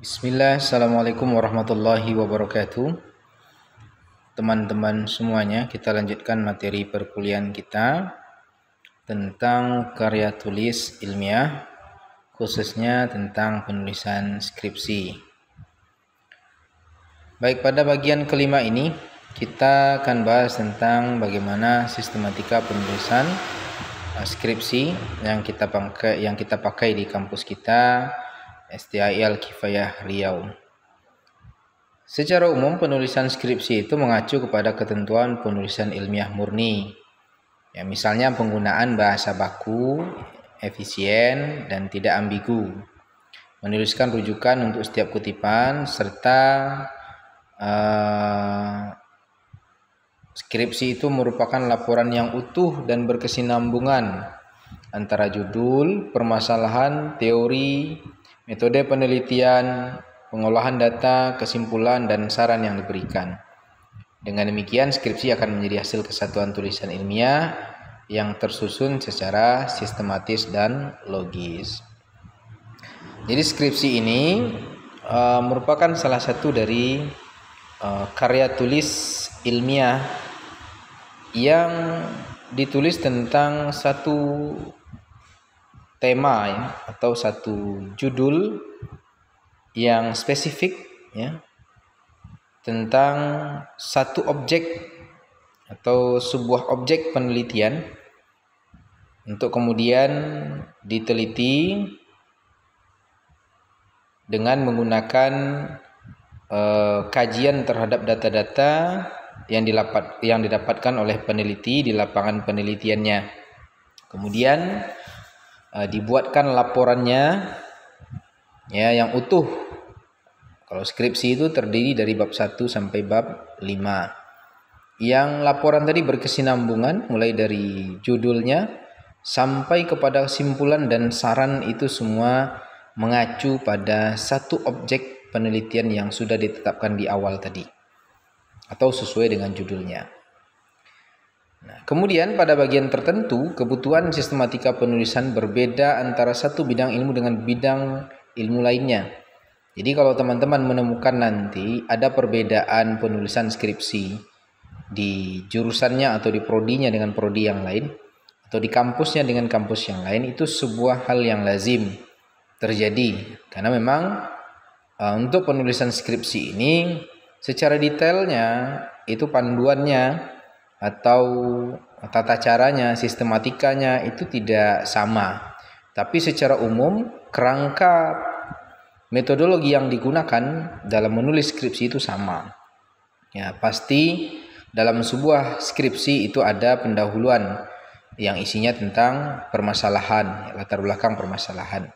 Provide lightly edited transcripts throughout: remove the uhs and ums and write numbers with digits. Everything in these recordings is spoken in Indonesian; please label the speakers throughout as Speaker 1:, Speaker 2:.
Speaker 1: Bismillah, Assalamualaikum warahmatullahi wabarakatuh. Teman-teman semuanya, kita lanjutkan materi perkuliahan kita tentang karya tulis ilmiah, khususnya tentang penulisan skripsi. Baik, pada bagian kelima ini kita akan bahas tentang bagaimana sistematika penulisan skripsi yang kita pakai di kampus kita, STIL Kifayah Riau. Secara umum, penulisan skripsi itu mengacu kepada ketentuan penulisan ilmiah murni. Ya, misalnya penggunaan bahasa baku, efisien, dan tidak ambigu. Menuliskan rujukan untuk setiap kutipan, serta skripsi itu merupakan laporan yang utuh dan berkesinambungan antara judul, permasalahan, teori, metode penelitian, pengolahan data, kesimpulan, dan saran yang diberikan. Dengan demikian, skripsi akan menjadi hasil kesatuan tulisan ilmiah yang tersusun secara sistematis dan logis. Jadi skripsi ini merupakan salah satu dari karya tulis ilmiah yang ditulis tentang satu tema ya, atau satu judul yang spesifik ya, tentang satu objek atau sebuah objek penelitian untuk kemudian diteliti dengan menggunakan kajian terhadap data-data yang didapatkan oleh peneliti di lapangan penelitiannya. Kemudian dibuatkan laporannya ya yang utuh. Kalau skripsi itu terdiri dari bab 1 sampai bab 5. Yang laporan tadi berkesinambungan mulai dari judulnya sampai kepada kesimpulan dan saran, itu semua mengacu pada satu objek penelitian yang sudah ditetapkan di awal tadi atau sesuai dengan judulnya. Nah, kemudian pada bagian tertentu, kebutuhan sistematika penulisan berbeda antara satu bidang ilmu dengan bidang ilmu lainnya. Jadi kalau teman-teman menemukan nanti ada perbedaan penulisan skripsi di jurusannya atau di prodinya dengan prodi yang lain, atau di kampusnya dengan kampus yang lain, itu sebuah hal yang lazim terjadi. Karena memang untuk penulisan skripsi ini secara detailnya itu panduannya atau tata caranya, sistematikanya itu tidak sama. Tapi secara umum kerangka metodologi yang digunakan dalam menulis skripsi itu sama. Ya, pasti dalam sebuah skripsi itu ada pendahuluan yang isinya tentang permasalahan, latar belakang permasalahan,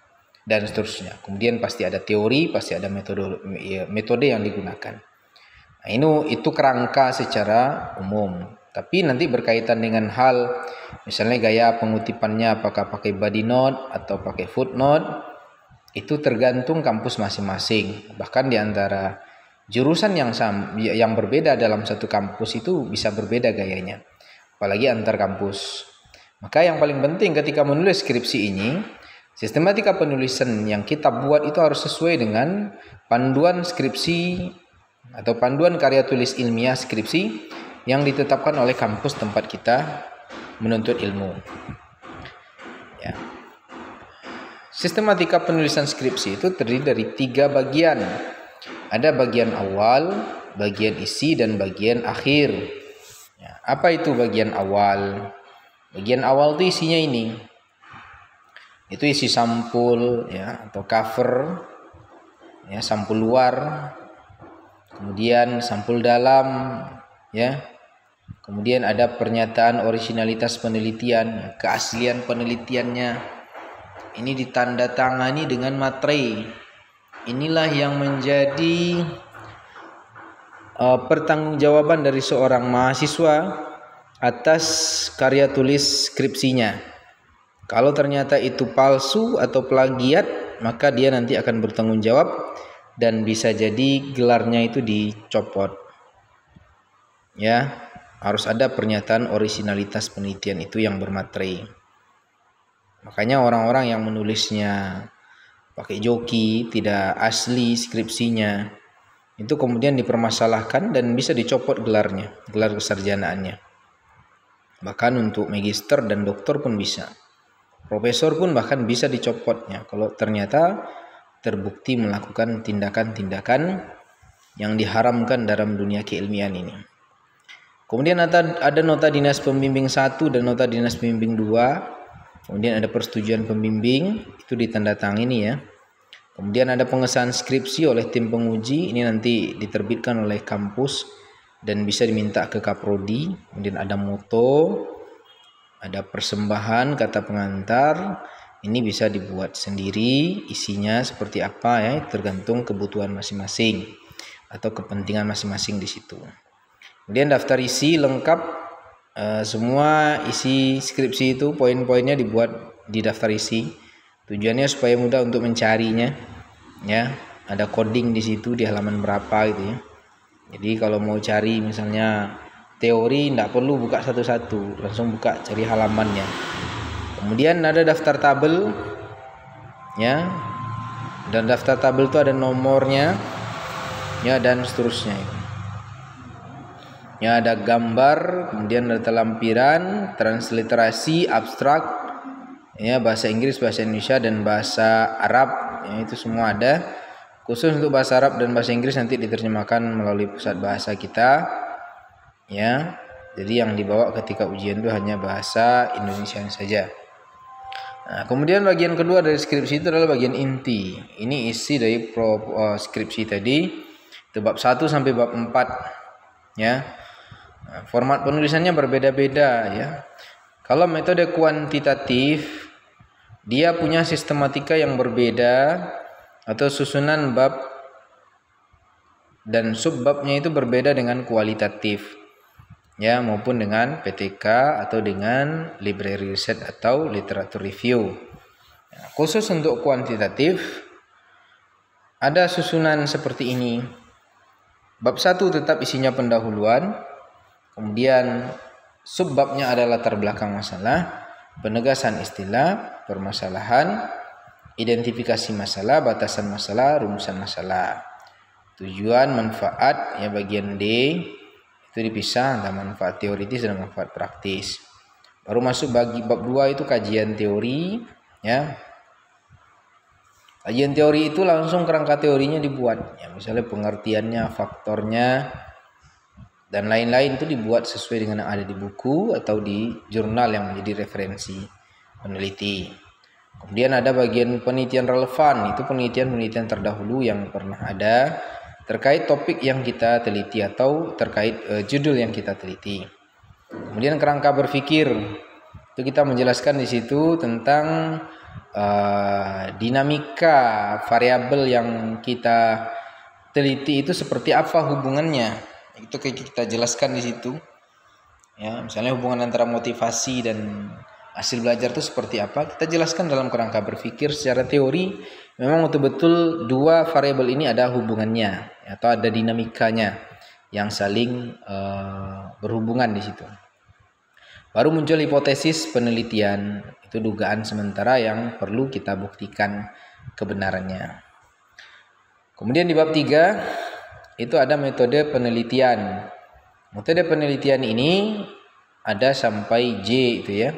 Speaker 1: dan seterusnya. Kemudian pasti ada teori, pasti ada metode yang digunakan. Nah, itu kerangka secara umum. Tapi nanti berkaitan dengan hal misalnya gaya pengutipannya, apakah pakai body note atau pakai footnote, itu tergantung kampus masing-masing. Bahkan di antara jurusan yang berbeda dalam satu kampus itu bisa berbeda gayanya, apalagi antar kampus. Maka yang paling penting ketika menulis skripsi ini, sistematika penulisan yang kita buat itu harus sesuai dengan panduan skripsi atau panduan karya tulis ilmiah skripsi yang ditetapkan oleh kampus tempat kita menuntut ilmu. Ya. Sistematika penulisan skripsi itu terdiri dari 3 bagian. Ada bagian awal, bagian isi, dan bagian akhir. Ya, apa itu bagian awal? Bagian awal itu isinya ini. Itu isi sampul ya, atau cover ya, sampul luar. Kemudian sampul dalam ya. Kemudian ada pernyataan originalitas penelitian, keaslian penelitiannya. Ini ditandatangani dengan materai. Inilah yang menjadi pertanggungjawaban dari seorang mahasiswa atas karya tulis skripsinya. Kalau ternyata itu palsu atau plagiat, maka dia nanti akan bertanggung jawab dan bisa jadi gelarnya itu dicopot. Ya, harus ada pernyataan originalitas penelitian itu yang bermaterai. Makanya orang-orang yang menulisnya pakai joki, tidak asli skripsinya, itu kemudian dipermasalahkan dan bisa dicopot gelarnya, gelar kesarjanaannya. Bahkan untuk magister dan doktor pun bisa. Profesor pun bahkan bisa dicopotnya kalau ternyata terbukti melakukan tindakan-tindakan yang diharamkan dalam dunia keilmian ini. Kemudian ada nota dinas pembimbing 1 dan nota dinas pembimbing 2. Kemudian ada persetujuan pembimbing, itu ditandatangani ya. Kemudian ada pengesahan skripsi oleh tim penguji, ini nanti diterbitkan oleh kampus dan bisa diminta ke Kaprodi. Kemudian ada moto, ada persembahan kata pengantar, ini bisa dibuat sendiri, isinya seperti apa ya, tergantung kebutuhan masing-masing atau kepentingan masing-masing di situ. Kemudian daftar isi lengkap, semua isi skripsi itu poin-poinnya dibuat di daftar isi. Tujuannya supaya mudah untuk mencarinya, ya. Ada coding di situ di halaman berapa gitu ya. Jadi kalau mau cari misalnya teori tidak perlu buka satu-satu, langsung buka cari halamannya. Kemudian ada daftar tabel, ya, dan daftar tabel itu ada nomornya, ya, dan seterusnya. Ya, ada gambar, kemudian ada lampiran, transliterasi, abstrak, ya, bahasa Inggris, bahasa Indonesia, dan bahasa Arab, ya, itu semua ada. Khusus untuk bahasa Arab dan bahasa Inggris nanti diterjemahkan melalui pusat bahasa kita. Ya, jadi yang dibawa ketika ujian itu hanya bahasa Indonesia saja. Nah, kemudian bagian kedua dari skripsi itu adalah bagian inti. Ini isi dari skripsi tadi, itu bab 1 sampai bab 4. Ya, nah, format penulisannya berbeda-beda ya. Kalau metode kuantitatif, dia punya sistematika yang berbeda atau susunan bab dan subbabnya itu berbeda dengan kualitatif. Ya, maupun dengan PTK atau dengan library research atau literatur review. Nah, khusus untuk kuantitatif ada susunan seperti ini. Bab 1 tetap isinya pendahuluan, kemudian subbabnya adalah latar belakang masalah, penegasan istilah, permasalahan, identifikasi masalah, batasan masalah, rumusan masalah. Tujuan, manfaat, ya, bagian D itu dipisah antara manfaat teoritis dan manfaat praktis. Baru masuk bagi bab 2 itu kajian teori, ya. Kajian teori itu langsung kerangka teorinya dibuat, ya, misalnya pengertiannya, faktornya, dan lain-lain itu dibuat sesuai dengan yang ada di buku atau di jurnal yang menjadi referensi peneliti. Kemudian ada bagian penelitian relevan, itu penelitian-penelitian terdahulu yang pernah ada terkait topik yang kita teliti atau terkait judul yang kita teliti. Kemudian kerangka berpikir, itu kita menjelaskan di situ tentang dinamika variabel yang kita teliti itu seperti apa hubungannya. Itu kita jelaskan di situ. Ya, misalnya hubungan antara motivasi dan hasil belajar itu seperti apa, kita jelaskan dalam kerangka berpikir secara teori. Memang betul-betul dua variabel ini ada hubungannya atau ada dinamikanya yang saling berhubungan di situ. Baru muncul hipotesis penelitian, itu dugaan sementara yang perlu kita buktikan kebenarannya. Kemudian di bab 3 itu ada metode penelitian. Metode penelitian ini ada sampai J itu ya.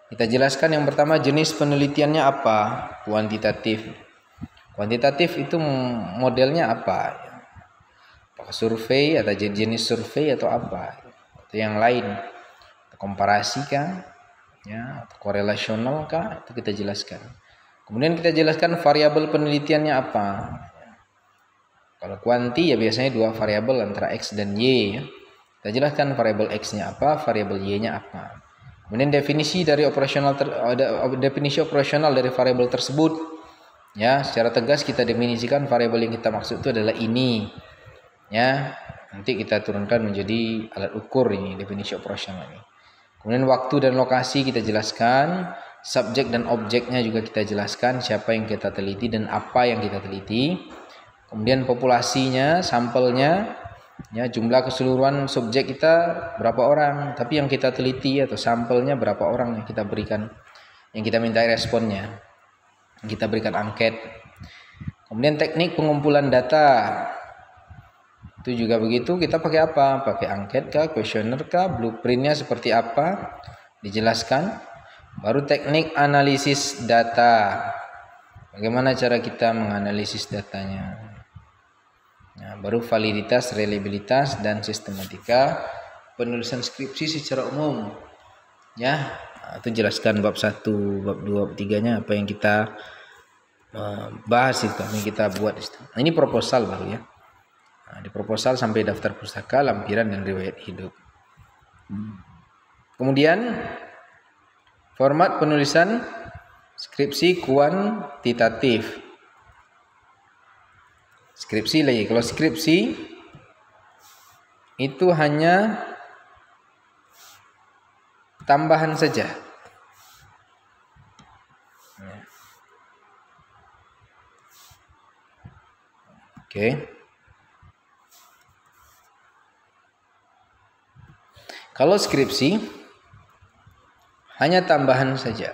Speaker 1: Kita jelaskan yang pertama jenis penelitiannya apa, kuantitatif. Kuantitatif itu modelnya apa? Apakah survei atau jenis survei atau apa? Atau yang lain? Komparasi kah? Ya, atau korelasional kah? Itu kita jelaskan. Kemudian kita jelaskan variabel penelitiannya apa. Kalau kuanti ya biasanya dua variabel antara X dan Y. Kita jelaskan variabel X-nya apa, variabel Y-nya apa. Kemudian definisi dari definisi operasional dari variabel tersebut. Ya, secara tegas kita definisikan variabel yang kita maksud itu adalah ini. Ya, nanti kita turunkan menjadi alat ukur ini definisi operasional ini. Kemudian waktu dan lokasi kita jelaskan, subjek dan objeknya juga kita jelaskan, siapa yang kita teliti dan apa yang kita teliti. Kemudian populasinya, sampelnya, ya, jumlah keseluruhan subjek kita berapa orang, tapi yang kita teliti atau sampelnya berapa orang yang kita berikan, yang kita minta responnya, yang kita berikan angket. Kemudian teknik pengumpulan data. Itu juga begitu, kita pakai apa? Pakai angket kah, kuesioner kah, blueprintnya seperti apa? Dijelaskan. Baru teknik analisis data. Bagaimana cara kita menganalisis datanya? Nah, baru validitas, reliabilitas, dan sistematika penulisan skripsi secara umum. Ya, itu jelaskan bab 1, bab 2, bab 3-nya apa yang kita bahas itu, yang kita buat itu. Nah, ini proposal baru ya. Nah, di proposal sampai daftar pustaka, lampiran, dan riwayat hidup. Kemudian format penulisan skripsi kuantitatif. Skripsi lagi. Kalau skripsi itu hanya tambahan saja. Oke. Kalau skripsi hanya tambahan saja.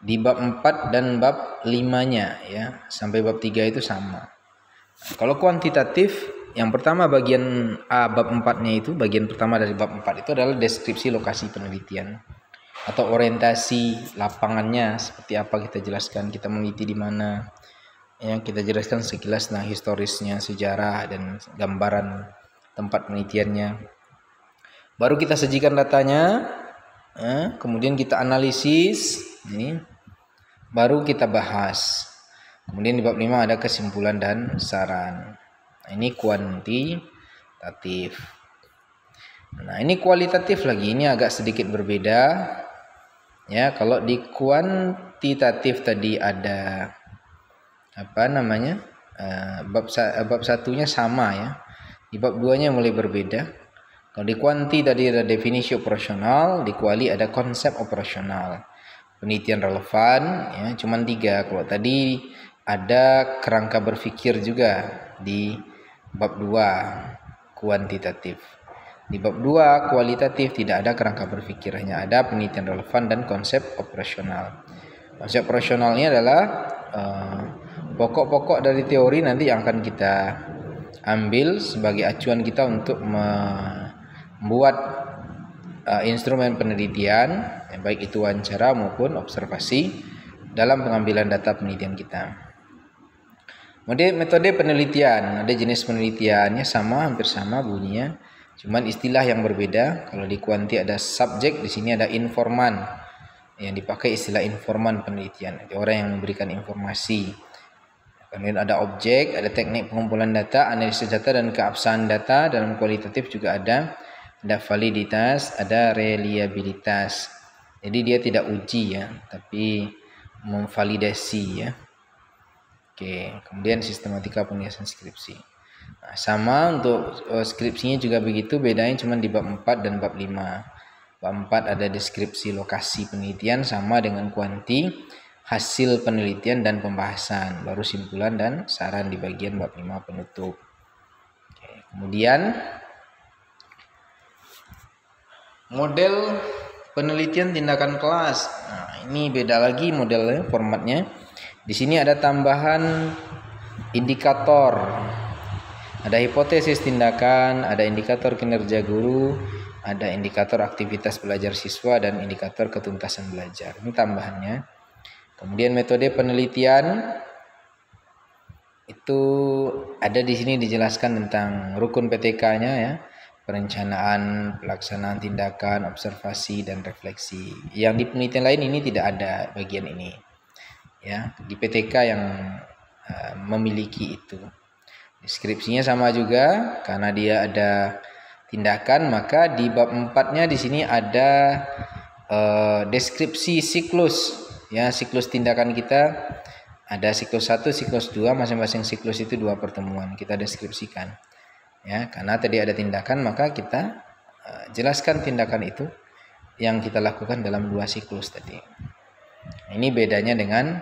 Speaker 1: Di bab 4 dan bab 5-nya ya, sampai bab 3 itu sama. Kalau kuantitatif, yang pertama bagian A bab 4-nya itu, bagian pertama dari bab 4 itu adalah deskripsi lokasi penelitian atau orientasi lapangannya seperti apa kita jelaskan, kita meneliti di mana. Ya, kita jelaskan sekilas historisnya, sejarah dan gambaran tempat penelitiannya. Baru kita sajikan datanya, kemudian kita analisis, ini baru kita bahas. Kemudian di bab 5 ada kesimpulan dan saran. Nah, ini kuantitatif. Nah, ini kualitatif lagi, ini agak sedikit berbeda. Ya, kalau di kuantitatif tadi ada bab 1-nya sama ya. Di bab 2-nya mulai berbeda. Kalau di kuanti tadi ada definisi operasional, di kuali ada konsep operasional. Penelitian relevan ya, cuman 3. Kalau tadi ada kerangka berpikir juga di bab 2 kuantitatif. Di bab 2 kualitatif tidak ada kerangka berpikir, hanya ada penelitian relevan dan konsep operasional. Konsep operasionalnya adalah pokok-pokok dari teori nanti yang akan kita ambil sebagai acuan kita untuk membuat instrumen penelitian, baik itu wawancara maupun observasi dalam pengambilan data penelitian kita. Metode penelitian, ada jenis penelitiannya sama, hampir sama bunyinya, cuman istilah yang berbeda. Kalau di kuanti ada subjek, di sini ada informan. Yang dipakai istilah informan penelitian, orang yang memberikan informasi. Kemudian ada objek, ada teknik pengumpulan data, analisis data dan keabsahan data. Dalam kualitatif juga ada validitas, ada reliabilitas. Jadi dia tidak uji ya, tapi memvalidasi ya. Oke, kemudian sistematika penulisan skripsi. Nah, sama untuk skripsinya juga begitu, bedanya cuma di bab 4 dan bab 5. Bab 4 ada deskripsi lokasi penelitian sama dengan kuanti, hasil penelitian dan pembahasan, baru simpulan dan saran di bagian bab 5 penutup. Oke, kemudian model penelitian tindakan kelas. Nah, ini beda lagi modelnya, formatnya. Di sini ada tambahan indikator. Ada hipotesis tindakan, ada indikator kinerja guru, ada indikator aktivitas belajar siswa dan indikator ketuntasan belajar. Ini tambahannya. Kemudian metode penelitian itu ada di sini dijelaskan tentang rukun PTK-nya ya. Perencanaan, pelaksanaan tindakan, observasi, dan refleksi. Yang di penelitian lain ini tidak ada bagian ini. Ya, di PTK yang memiliki itu. Deskripsinya sama juga, karena dia ada tindakan, maka di bab 4-nya di sini ada deskripsi siklus. Ya, siklus tindakan kita ada siklus 1, siklus 2, masing-masing siklus itu 2 pertemuan kita deskripsikan. Ya, karena tadi ada tindakan, maka kita jelaskan tindakan itu yang kita lakukan dalam 2 siklus tadi. Ini bedanya dengan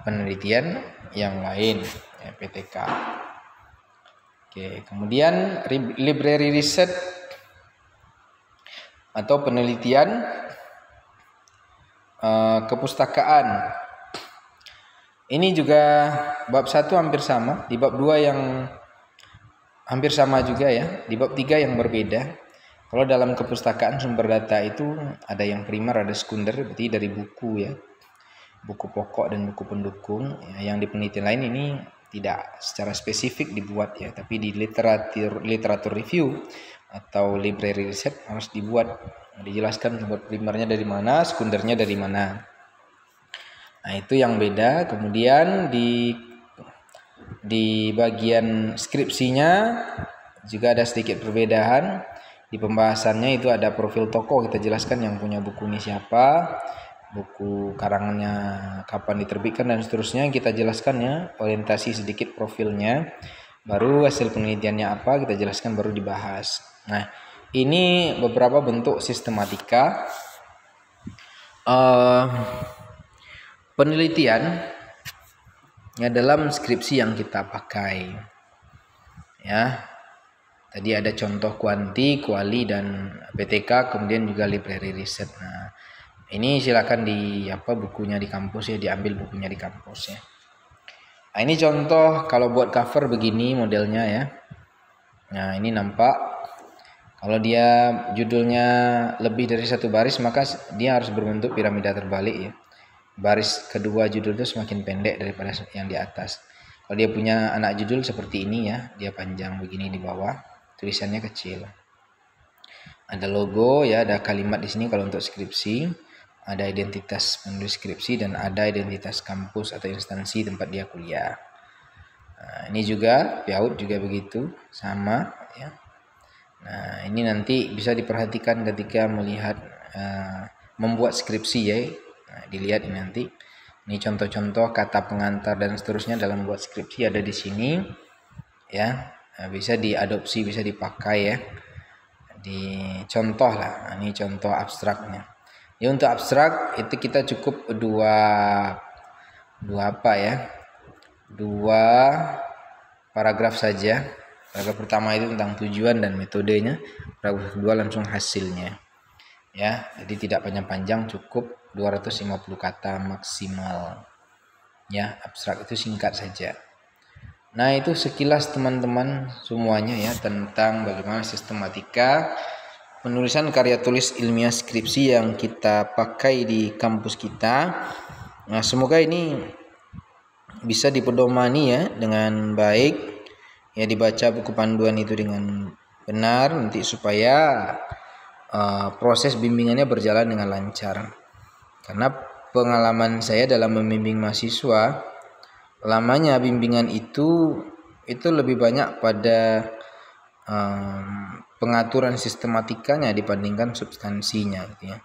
Speaker 1: penelitian yang lain, ya, PTK. Oke, kemudian library research atau penelitian kepustakaan. Ini juga bab 1 hampir sama, di bab 2 yang hampir sama juga ya, di bab 3 yang berbeda. Kalau dalam kepustakaan sumber data itu ada yang primer, ada sekunder, berarti dari buku ya. Buku pokok dan buku pendukung. Ya, yang di penelitian lain ini tidak secara spesifik dibuat ya, tapi di literatur review atau library research harus dijelaskan sumber primernya dari mana, sekundernya dari mana. Nah, itu yang beda. Kemudian di bagian skripsinya juga ada sedikit perbedaan. Di pembahasannya itu ada profil tokoh, kita jelaskan yang punya buku ini siapa, buku karangannya kapan diterbitkan dan seterusnya, kita jelaskan ya, orientasi sedikit profilnya. Baru hasil penelitiannya apa, kita jelaskan, baru dibahas. Nah, ini beberapa bentuk sistematika penelitian ya dalam skripsi yang kita pakai. Ya. Tadi ada contoh kuanti, kuali dan PTK, kemudian juga library research. Nah, ini silakan bukunya di kampus ya, diambil bukunya di kampus ya. Nah, ini contoh kalau buat cover begini modelnya ya. Nah, ini nampak kalau dia judulnya lebih dari satu baris, maka dia harus berbentuk piramida terbalik ya. Baris kedua judul itu semakin pendek daripada yang di atas. Kalau dia punya anak judul seperti ini ya, dia panjang begini di bawah, tulisannya kecil. Ada logo ya, ada kalimat di sini kalau untuk skripsi, ada identitas penulis skripsi dan ada identitas kampus atau instansi tempat dia kuliah. Nah, ini juga PIAUD juga begitu, sama ya. Nah, ini nanti bisa diperhatikan ketika melihat membuat skripsi ya. Nah, dilihat ini nanti. Ini contoh-contoh kata pengantar dan seterusnya dalam membuat skripsi ada di sini. Ya, nah, bisa diadopsi, bisa dipakai ya. Dicontoh lah. Nah, ini contoh abstraknya. Ya, untuk abstrak itu kita cukup dua paragraf saja. Paragraf pertama itu tentang tujuan dan metodenya, paragraf kedua langsung hasilnya. Ya, jadi tidak panjang-panjang, cukup 250 kata maksimal. Ya, abstrak itu singkat saja. Nah, itu sekilas teman-teman semuanya ya tentang bagaimana sistematika penulisan karya tulis ilmiah skripsi yang kita pakai di kampus kita. Nah, semoga ini bisa dipedomani ya dengan baik. Ya, dibaca buku panduan itu dengan benar nanti supaya proses bimbingannya berjalan dengan lancar. Karena pengalaman saya dalam membimbing mahasiswa, lamanya bimbingan itu lebih banyak pada pengaturan sistematikanya dibandingkan substansinya gitu ya.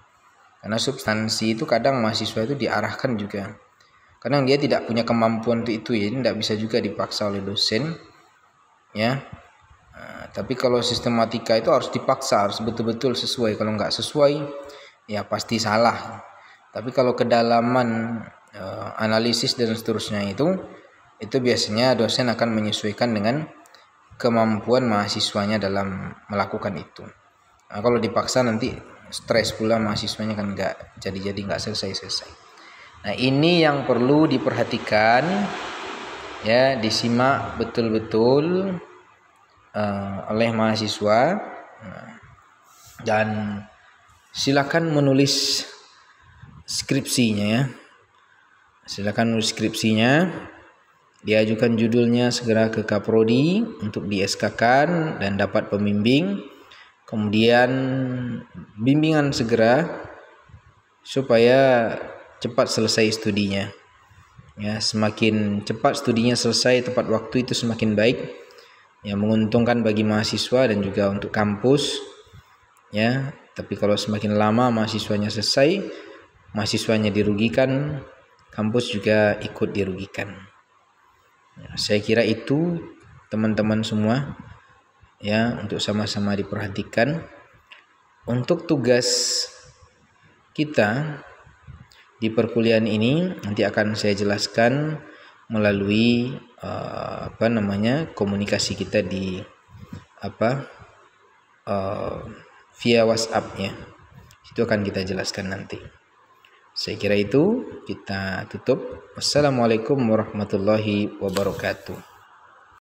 Speaker 1: Karena substansi itu kadang mahasiswa itu diarahkan juga. Kadang dia tidak punya kemampuan untuk itu ya, tidak bisa juga dipaksa oleh dosen ya. Tapi kalau sistematika itu harus dipaksa, harus betul-betul sesuai. Kalau nggak sesuai ya pasti salah. Tapi kalau kedalaman analisis dan seterusnya itu biasanya dosen akan menyesuaikan dengan kemampuan mahasiswanya dalam melakukan itu. Nah, kalau dipaksa nanti stres pula mahasiswanya kan nggak nggak selesai. Nah, ini yang perlu diperhatikan ya, disimak betul-betul oleh mahasiswa. Dan silakan menulis skripsinya ya. Silakan menulis skripsinya, diajukan judulnya segera ke Kaprodi untuk di SK-kan dan dapat pembimbing. Kemudian bimbingan segera supaya cepat selesai studinya. Ya, semakin cepat studinya selesai tepat waktu itu semakin baik. Ya, menguntungkan bagi mahasiswa dan juga untuk kampus. Ya, tapi kalau semakin lama mahasiswanya selesai, mahasiswanya dirugikan, kampus juga ikut dirugikan. Ya, saya kira itu teman-teman semua ya, untuk sama-sama diperhatikan. Untuk tugas kita di perkuliahan ini nanti akan saya jelaskan melalui komunikasi kita di via WhatsApp ya. Itu akan kita jelaskan nanti. Saya kira itu kita tutup. Wassalamualaikum warahmatullahi wabarakatuh.